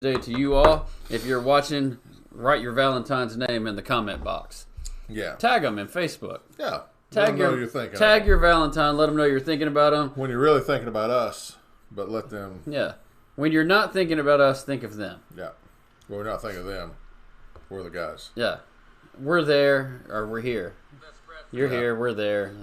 Day to you all. If you're watching, write your Valentine's name in the comment box. Yeah. Tag them in Facebook. Yeah. Tag you're thinking tag your Valentine. Let them know you're thinking about them. when you're really thinking about us, but let them. Yeah. When you're not thinking about us, think of them. Yeah. Well, we're not thinking of them. We're the guys. Yeah. We're there, or we're here. You're here, we're there.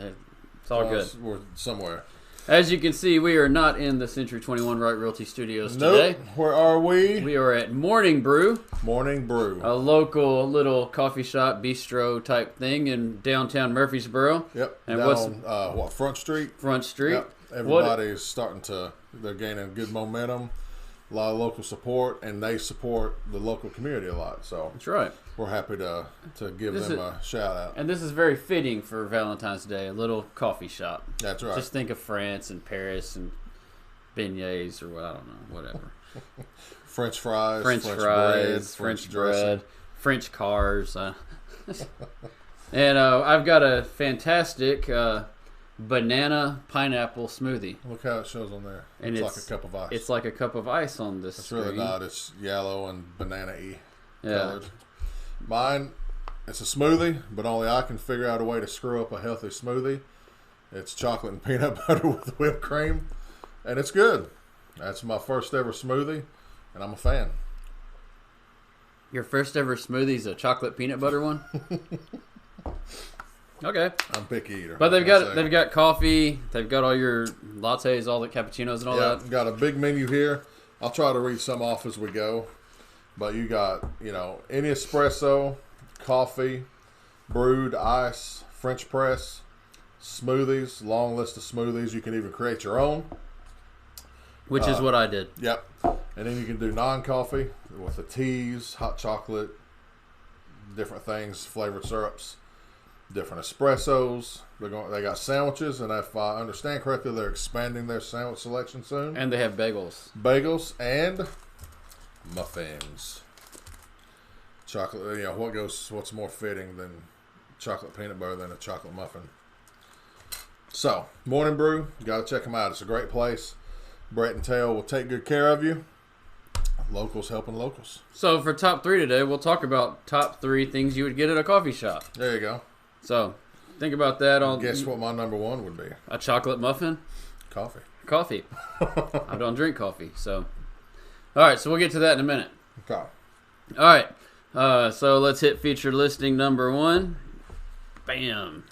It's all good. We're somewhere. As you can see, we are not in the Century 21 Right Realty Studios Nope. today. Where are we? We are at Morning Brew, Morning Brew. a local little coffee shop, bistro type thing in downtown Murfreesboro. Yep. And Down what's on Front Street? Front Street? Yep. Everybody's starting to. They're gaining good momentum. A lot of local support, and they support the local community a lot. So That's right. we're happy to give them a shout out. And this is very fitting for Valentine's Day, a little coffee shop. That's right. Just think of France and Paris and beignets or what, I don't know, whatever. French fries, French fries, French bread, French cars. And I've got a fantastic banana pineapple smoothie. Look how it shows on there. And it's like a cup of ice. It's like a cup of ice on this It's screen. really not. It's yellow and banana-y Yeah. colored. Mine, it's a smoothie, but only I can figure out a way to screw up a healthy smoothie. It's chocolate and peanut butter with whipped cream, and it's good. That's my first ever smoothie, and I'm a fan. Your first ever smoothie is a chocolate peanut butter one? Okay. I'm a picky eater. But they've got coffee, they've got all your lattes, all the cappuccinos and all that. Got a big menu here. I'll try to read some off as we go. But you got, any espresso, coffee, brewed, ice, French press, smoothies, long list of smoothies. You can even create your own. Which is what I did. Yep. And then you can do non-coffee with the teas, hot chocolate, different things, flavored syrups, different espressos. They got sandwiches, and if I understand correctly, they're expanding their sandwich selection soon. And they have bagels. Bagels and muffins. Chocolate, what's more fitting than chocolate peanut butter than a chocolate muffin? So, Morning Brew, you got to check them out. It's a great place. Brett and Tail will take good care of you. Locals helping locals. So for top 3 today, we'll talk about top 3 things you would get at a coffee shop. There you go. So think about that. Guess what my number 1 would be? A chocolate muffin? Coffee. Coffee. I don't drink coffee. So, all right, so we'll get to that in a minute. Okay. All right, so let's hit featured listing number 1. Bam.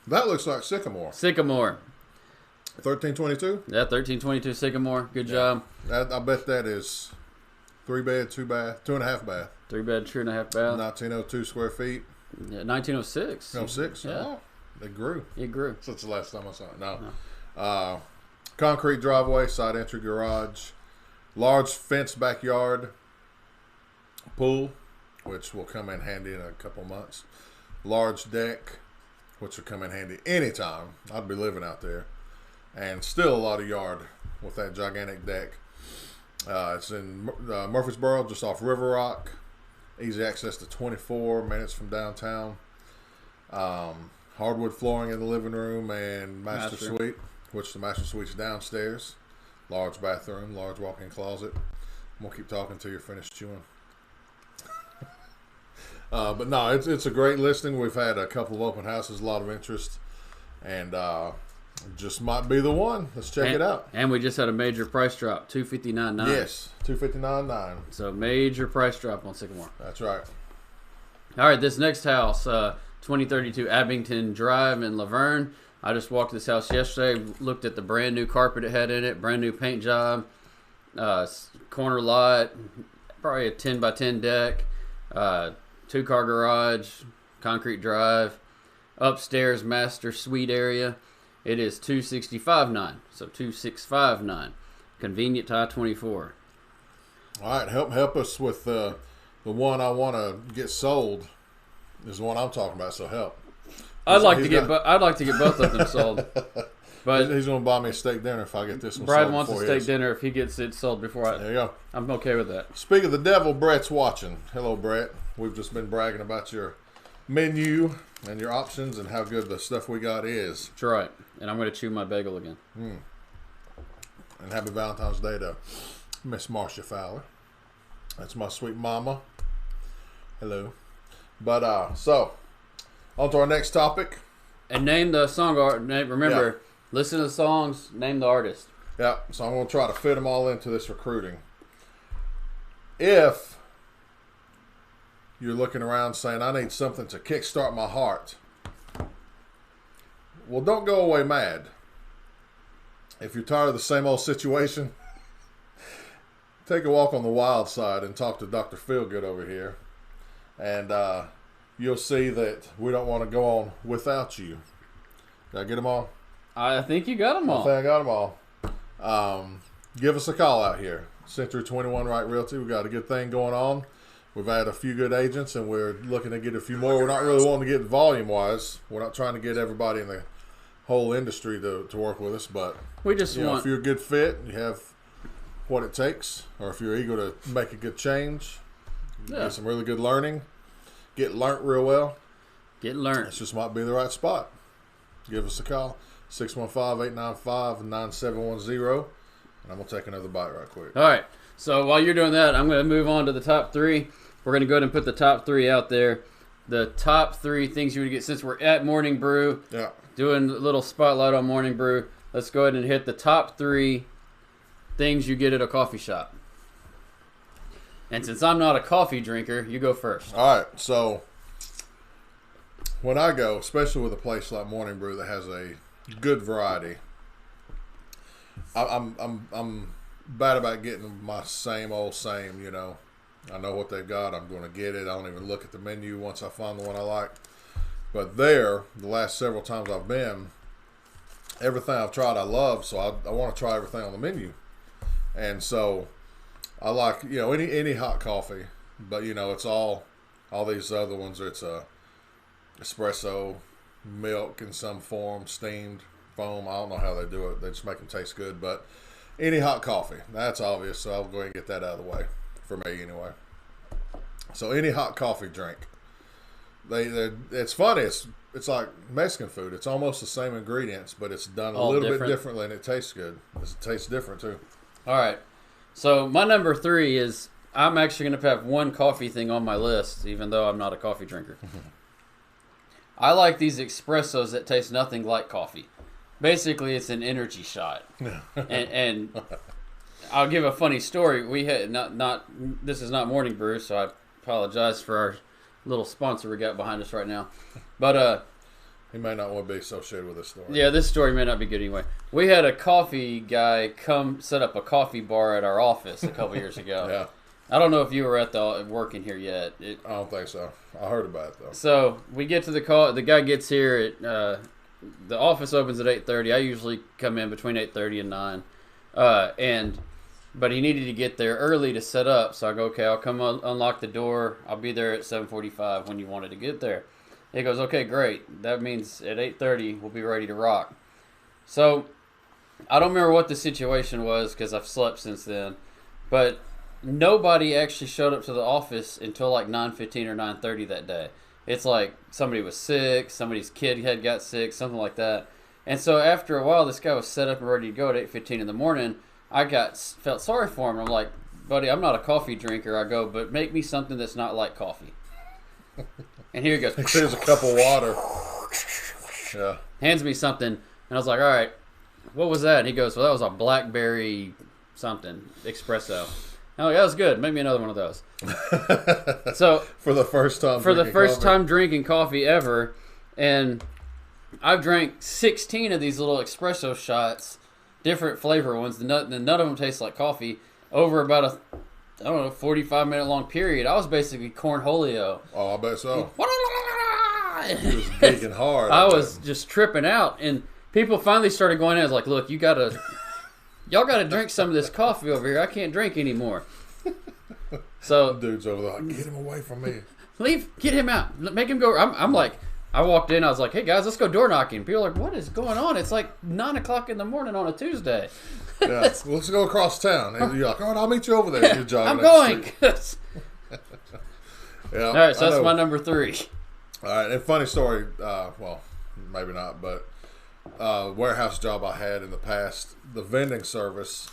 That looks like Sycamore. Sycamore. 1322? Yeah, 1322 Sycamore. Good job. I bet that is 3 bed, 2 bath, 2.5 bath. 3 bed, 2.5 bath. 1902 square feet. Yeah, 1906. 06? Yeah. Oh, it grew. It grew. Since the last time I saw it. No. Concrete driveway, side entry garage, large fenced backyard, pool, which will come in handy in a couple months, large deck, which will come in handy anytime. I'd be living out there. And still a lot of yard with that gigantic deck. It's in Murfreesboro, just off River Rock. Easy access to 24 minutes from downtown. Hardwood flooring in the living room and master suite, which the master suite's downstairs. Large bathroom, large walk-in closet. I'm going to keep talking until you're finished chewing. But no, it's a great listing. We've had a couple of open houses, a lot of interest. And just might be the one. Let's check it out. And we just had a major price drop, $259.9. Yes, $259.9. So major price drop on Sycamore. That's right. All right, this next house, 2032 Abington Drive in Laverne. I just walked this house yesterday, looked at the brand new carpet it had in it, brand new paint job, corner lot, probably a 10 by 10 deck, 2-car garage, concrete drive, upstairs master suite area. It is $265.9, so $265.9. Convenient to I-24. All right, help us with the one I want to get sold. Is the one I'm talking about. So help. I'd like to get both of them sold. But he's going to buy me a steak dinner if I get this one. Brad sold wants a steak dinner if he gets it sold before I. There you go. I'm okay with that. Speak of the devil, Brett's watching. Hello, Brett. We've just been bragging about your menu and your options and how good the stuff we got is. That's right. And I'm going to chew my bagel again. And happy Valentine's Day to Miss Marcia Fowler. That's my sweet mama. Hello. But so on to our next topic. And name the song art. Remember, listen to the songs. Name the artist. Yeah. So I'm going to try to fit them all into this recruiting. If you're looking around saying, I need something to kickstart my heart, well, don't go away mad. If you're tired of the same old situation, take a walk on the wild side and talk to Dr. Feelgood over here. And you'll see that we don't want to go on without you. Did I get them all? I think you got them all. I think I got them all. Give us a call out here. Century 21 Right Realty. We've got a good thing going on. We've had a few good agents, and we're looking to get a few more. We're not really wanting to get volume-wise. We're not trying to get everybody in the whole industry to work with us, but we just want... if you're a good fit, you have what it takes, or if you're eager to make a good change, get some really good learning, get learnt real well. Get learnt. This just might be the right spot. Give us a call, 615-895-9710. And I'm going to take another bite right quick. All right. So while you're doing that, I'm going to move on to the top three. We're going to go ahead and put the top three out there. The top three things you would get, since we're at Morning Brew, doing a little spotlight on Morning Brew, let's go ahead and hit the top three things you get at a coffee shop. And since I'm not a coffee drinker, you go first. All right. So when I go, especially with a place like Morning Brew that has a good variety, I'm bad about getting my same old same, you know. I know what they've got. I'm going to get it. I don't even look at the menu once I find the one I like. But there, the last several times I've been, everything I've tried I love, so I want to try everything on the menu. And so I like, any hot coffee, but, it's all these other ones. It's espresso, milk in some form, steamed, foam. I don't know how they do it. They just make them taste good. But any hot coffee, that's obvious. So I'll go ahead and get that out of the way for me anyway. So any hot coffee drink, it's funny. It's like Mexican food. It's almost the same ingredients, but it's done a little bit differently, and it tastes good. It tastes different too. All right. So my number three is, I'm actually going to have one coffee thing on my list, even though I'm not a coffee drinker. I like these espressos that taste nothing like coffee. Basically, it's an energy shot. and I'll give a funny story. We had this is not Morning Brew, so I apologize for our little sponsor we got behind us right now. But he may not want to be associated with this story. Yeah, this story may not be good anyway. We had a coffee guy come set up a coffee bar at our office a couple years ago. Yeah. I don't know if you were at the working here yet. I don't think so. I heard about it though. So we get to the call. The guy gets here at the office opens at 8:30. I usually come in between 8:30 and 9. But he needed to get there early to set up. So I go, okay, I'll come unlock the door. I'll be there at 7:45 when you wanted to get there. He goes, okay, great. That means at 8:30 we'll be ready to rock. So I don't remember what the situation was because I've slept since then. But nobody actually showed up to the office until like 9:15 or 9:30 that day. It's like somebody was sick, somebody's kid had got sick, something like that. And so after a while, this guy was set up and ready to go at 8:15 in the morning. I felt sorry for him. I'm like, buddy, I'm not a coffee drinker. I go, but make me something that's not like coffee. And here he goes. Here's a cup of water. Yeah. Hands me something, and I was like, all right, what was that? And he goes, well, that was a blackberry something espresso. I'm like, that was good. Make me another one of those. So for the first time drinking coffee ever, and I've drank 16 of these little espresso shots, different flavor ones. None of them taste like coffee. Over about a 45-minute long period, I was basically cornholio. Oh, I bet so. It was big and hard. I was just tripping out, and people finally started going in. I was like, look, y'all gotta drink some of this coffee over here. I can't drink anymore. So dude's over there like, get him away from me. Get him out. Make him go. I'm like, I walked in. I was like, hey guys, let's go door knocking. People are like, what is going on? It's like 9 o'clock in the morning on a Tuesday. Yeah, let's go across town. And you're like, all right, I'll meet you over there. You're I'm going. Yeah. All right, so that's my number 3. All right, and funny story. Well, maybe not, but warehouse job I had in the past, the vending service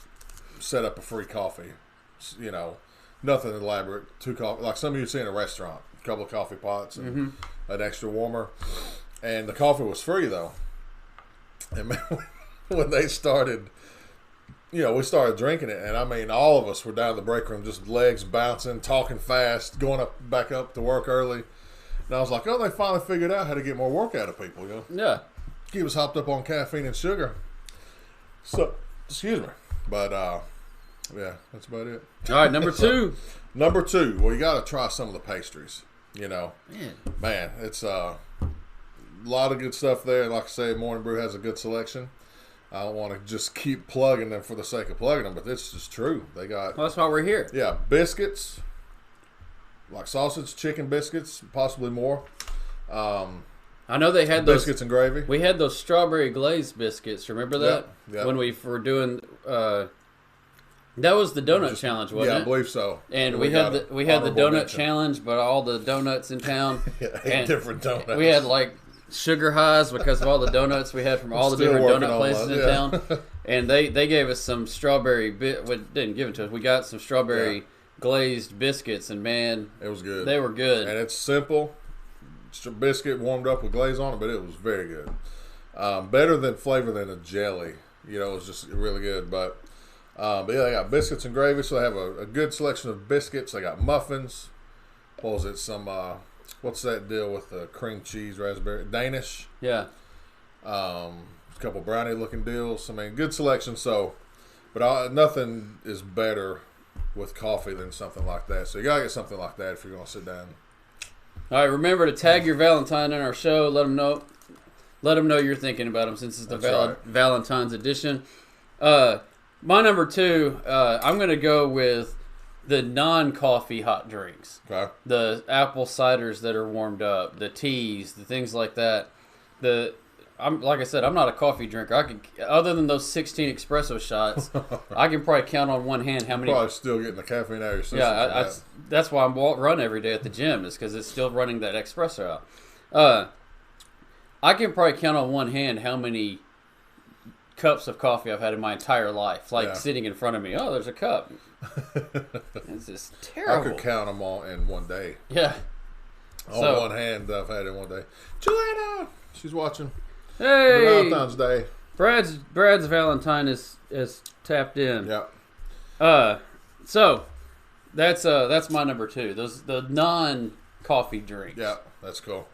set up a free coffee. nothing elaborate. 2 coffee, like some of you see in a restaurant, a couple of coffee pots and an extra warmer, and the coffee was free though. And man, when they started, we started drinking it, and I mean, all of us were down in the break room, just legs bouncing, talking fast, going back up to work early. And I was like, oh, they finally figured out how to get more work out of people, Yeah. Keep us hopped up on caffeine and sugar. So, excuse me. But, yeah, that's about it. All right, number 2. Number 2, well, you got to try some of the pastries, Man, it's a lot of good stuff there. Like I say, Morning Brew has a good selection. I don't want to just keep plugging them for the sake of plugging them, but this is true. They got... Well, that's why we're here. Yeah, biscuits, like sausage, chicken biscuits, possibly more. I know they had those biscuits and gravy. We had those strawberry glazed biscuits. Remember that? Yeah. When we were doing, that was the donut challenge, wasn't it? Yeah, I believe so. And we had the donut challenge, but all the donuts in town. 8 different donuts. We had like sugar highs because of all the donuts we had from all the different donut places in town. And they gave us some strawberry didn't give it to us. We got some strawberry glazed biscuits, and man, it was good. They were good. And it's simple. It's a biscuit warmed up with glaze on it, but it was very good. Better than flavor than a jelly. It was just really good. But yeah, they got biscuits and gravy, so they have a good selection of biscuits. They got muffins. What was it? Some what's that deal with the cream cheese raspberry Danish? Yeah. A couple brownie looking deals. I mean, good selection. So, but nothing is better with coffee than something like that. So you gotta get something like that if you're gonna sit down. All right, remember to tag your Valentine in our show. Let them know you're thinking about them, since it's the Valentine's edition. My number 2, I'm going to go with the non-coffee hot drinks. Okay. The apple ciders that are warmed up, the teas, the things like that. Like I said, I'm not a coffee drinker. Other than those 16 espresso shots, I can probably count on one hand how many. Probably still getting the caffeine out of your system. Yeah, that's why I run every day at the gym, is because it's still running that espresso out. I can probably count on one hand how many cups of coffee I've had in my entire life, sitting in front of me. Oh, there's a cup. It's just terrible. I could count them all in one day. Yeah. On one hand, I've had it one day. Joanna, she's watching. Hey, Valentine's Day. Brad's Valentine is tapped in. Yeah. So that's my number 2. The non-coffee drinks. Yeah, that's cool.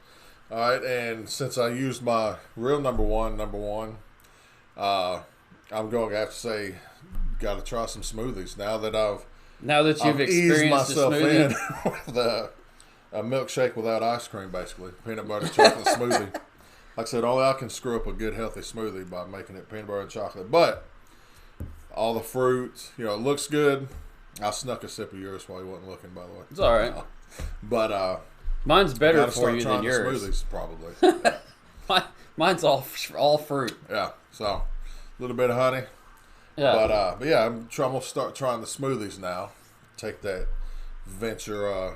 All right, and since I used my real number one, I'm going to have to say, got to try some smoothies now that you've experienced eased myself a in smoothie. with a milkshake without ice cream, basically peanut butter chocolate smoothie. Like I said, only I can screw up a good healthy smoothie by making it peanut butter and chocolate. But all the fruit, it looks good. I snuck a sip of yours while you wasn't looking, by the way. It's all right. But mine's better for you than yours. Smoothies, probably. Mine's all fruit. Yeah, so a little bit of honey. Yeah. But yeah, I'm gonna start trying the smoothies now. Take that venture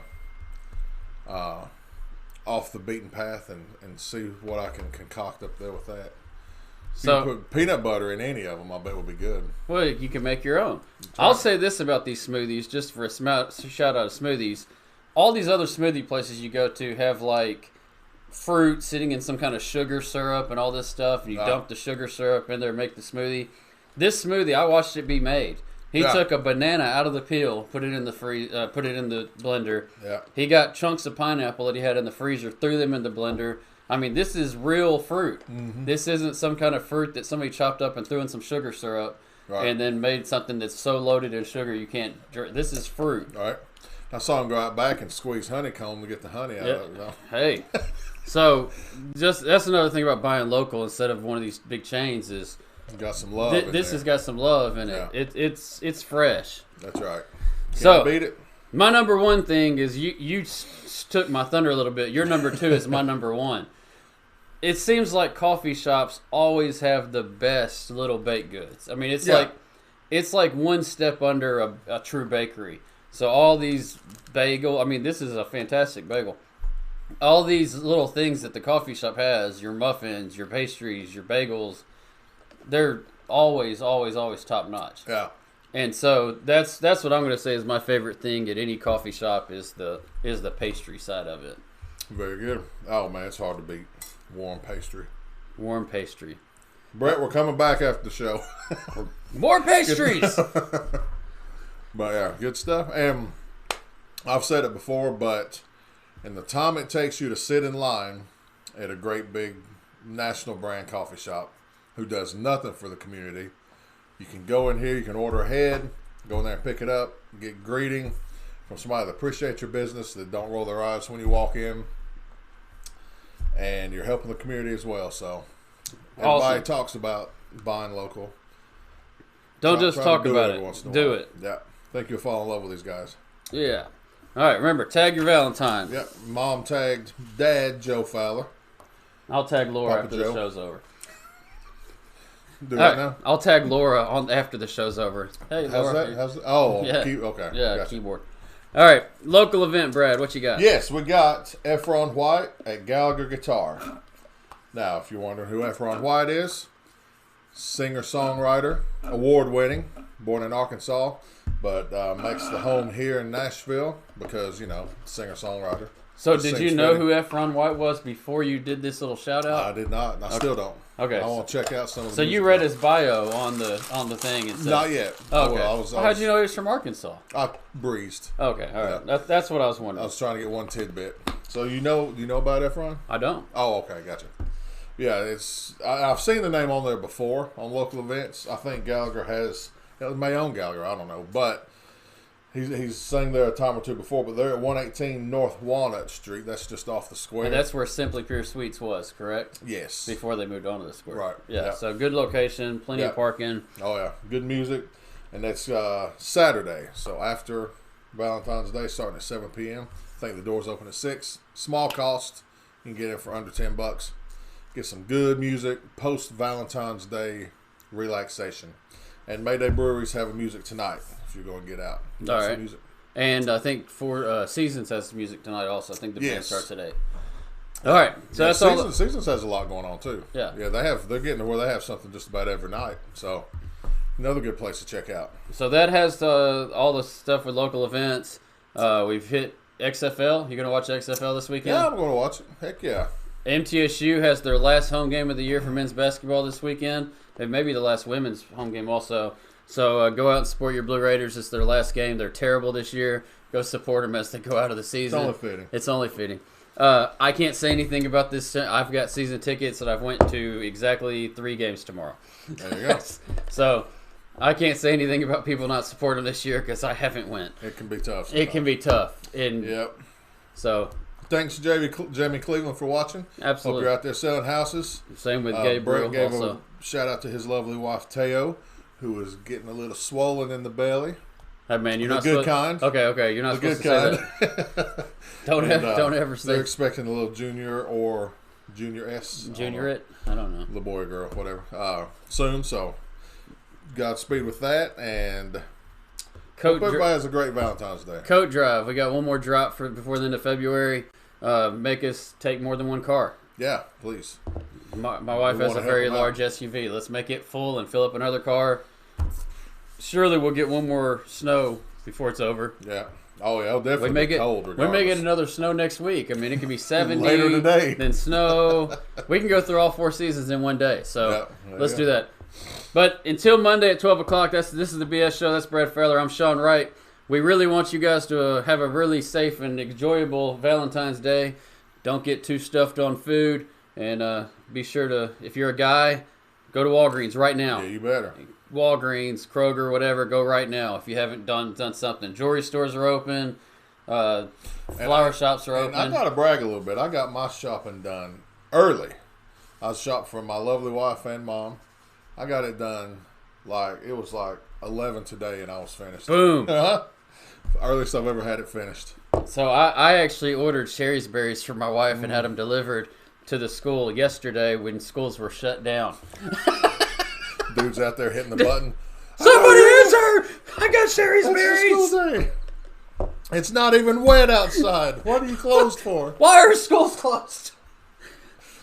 off the beaten path and see what I can concoct up there with that. So you put peanut butter in any of them, I bet would be good. Well, you can make your own. I'll say this about these smoothies, just for a shout out of smoothies. All these other smoothie places you go to have like fruit sitting in some kind of sugar syrup and all this stuff, and you dump the sugar syrup in there and make the smoothie. This smoothie, I watched it be made. He took a banana out of the peel, put it in the put it in the blender. Yeah. He got chunks of pineapple that he had in the freezer, threw them in the blender. I mean, this is real fruit. Mm-hmm. This isn't some kind of fruit that somebody chopped up and threw in some sugar syrup and then made something that's so loaded in sugar you can't drink. This is fruit. All right. I saw him go out back and squeeze honeycomb to get the honey out of it. No. Hey, so that's another thing about buying local instead of one of these big chains is got some love. This has got some love in it. It's fresh. That's right. Can't beat it. My number 1 thing is you took my thunder a little bit. Your number 2 is my number 1. It seems like coffee shops always have the best little baked goods. I mean, it's like one step under a true bakery. So all these bagel, I mean, this is a fantastic bagel. All these little things that the coffee shop has, your muffins, your pastries, your bagels, they're always top notch. Yeah. And so that's what I'm going to say is my favorite thing at any coffee shop is the pastry side of it. Very good. Oh man, it's hard to beat warm pastry. Warm pastry. Brett, we're coming back after the show. More pastries. But yeah, good stuff. And I've said it before, but in the time it takes you to sit in line at a great big national brand coffee shop who does nothing for the community, you can go in here, you can order ahead, go in there and pick it up, get greeting from somebody that appreciates your business, that don't roll their eyes when you walk in, and you're helping the community as well. So everybody Awesome. talks about buying local. Don't Try just to talk do it about every once in it. a Do while. it. Yeah. Think you'll fall in love with these guys. Yeah. All right. Remember, tag your Valentine. Yep. Mom tagged Dad Joe Fowler. I'll tag Laura Papa after Joe. the show's over. Do All that right, now. I'll tag Laura on after the show's over. Hey, How's Laura. that? How's that? Oh, Yeah. okay. Yeah, Gotcha. keyboard. All right, local event, Brad. What you got? Yes, we got Efron White at Gallagher Guitar. Now, if you're wondering who Efron White is, singer-songwriter, award-winning, born in Arkansas, but makes the home here in Nashville because, singer-songwriter. So, did you Sings know fitting. who Efron White was before you did this little shout out? I did not, and I still don't. Okay. I want to check out some of the So you music read though. his bio on the thing and said, Not yet. Oh, okay. Well, How'd you know he was from Arkansas? I breezed. Okay, all right. Yeah. That's what I was I wondering. was trying to get one tidbit. So you know about Efron? I don't. Oh, okay, gotcha. Yeah, I've seen the name on there before on local events. I think Gallagher has my own Gallagher. I don't know, but he's sang there a time or two before. But they're at 118 North Walnut Street. That's just off the square. And that's where Simply Pure Sweets was, correct? yes. Before they moved on to the square. Right. Yeah. Yeah. So good location, plenty Yeah. of parking. Oh yeah, good music, and that's Saturday. So after Valentine's Day, starting at 7 p.m. I think the doors open at 6. Small cost. You can get in for under $10. Get some good music. Post Valentine's Day relaxation. And Mayday Breweries have a music tonight. If you're going to get out, get All some right. music. And I think Four Seasons has music tonight also. I think the band Yes. starts at 8. All right. So Yeah, that's all. Seasons has a lot going on too. Yeah. Yeah, they're getting to where they have something just about every night. So another good place to check out. So that has all the stuff with local events. We've hit XFL. You going to watch XFL this weekend? Yeah, I'm going to watch it. Heck yeah. MTSU has their last home game of the year for men's basketball this weekend. And maybe the last women's home game also. So go out and support your Blue Raiders. It's their last game. They're terrible this year. Go support them as they go out of the season. It's only fitting. It's only fitting. I can't say anything about this. I've got season tickets and I've went to exactly 3 games tomorrow. There you go. So I can't say anything about people not supporting this year because I haven't went. It can be tough. It can sometimes. be tough. And Yep. so Thanks, Jamie Cleveland, for watching. absolutely. Hope you're out there selling houses. Same with Gabriel Brett gave also. a shout out to his lovely wife, Teo, who is getting a little swollen in the belly. Hey man, you're The not good supposed, kind. Okay, you're not The supposed good to say kind. that. Don't And, don't ever They're say expecting a little junior or junior S. junior it. I don't know. Little boy or girl, whatever. Soon, so Godspeed with that. And Coat, hope everybody has a great Valentine's Day. coat drive. We got one more drop for before the end of February. Make us take more than one car. Yeah, please. My wife We has wanna a help very them out. large SUV. Let's make it full and fill up another car. Surely we'll get one more snow before it's over. Yeah. Oh, yeah, it'll definitely We make be it. cold We may get regardless. another snow next week. I mean, it could be 70 Later today. then snow. We can go through all 4 seasons in one day. So Yeah, there let's you do go. that. But until Monday at 12 o'clock, this is the BS Show. That's Brad Fowler. I'm Sean Wright. We really want you guys to have a really safe and enjoyable Valentine's Day. Don't get too stuffed on food. And be sure to, if you're a guy, go to Walgreens right now. Yeah, you better. Walgreens, Kroger, whatever, go right now if you haven't done something. Jewelry stores are open. Flower shops are And I open. got to brag a little bit. I got my shopping done early. I was shopping for my lovely wife and mom. I got it done it was like 11 today and I was finished. Boom. Earliest I've ever had it finished. So I actually ordered Sherry's berries for my wife and had them delivered to the school yesterday when schools were shut down. Dude's out there hitting the button. Somebody answer! I got Sherry's It's a berries! school day. It's not even wet outside. What are you closed for? Why are schools closed?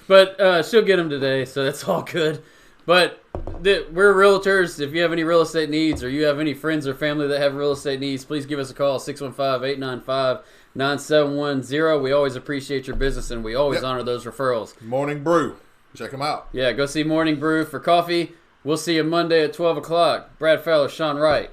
But she'll get them today, so that's all good. But we're realtors. If you have any real estate needs or you have any friends or family that have real estate needs, please give us a call, 615-895-9710. We always appreciate your business, and we always honor those referrals. Morning Brew. Check them out. Yeah, go see Morning Brew for coffee. We'll see you Monday at 12 o'clock. Brad Fowler, Sean Wright.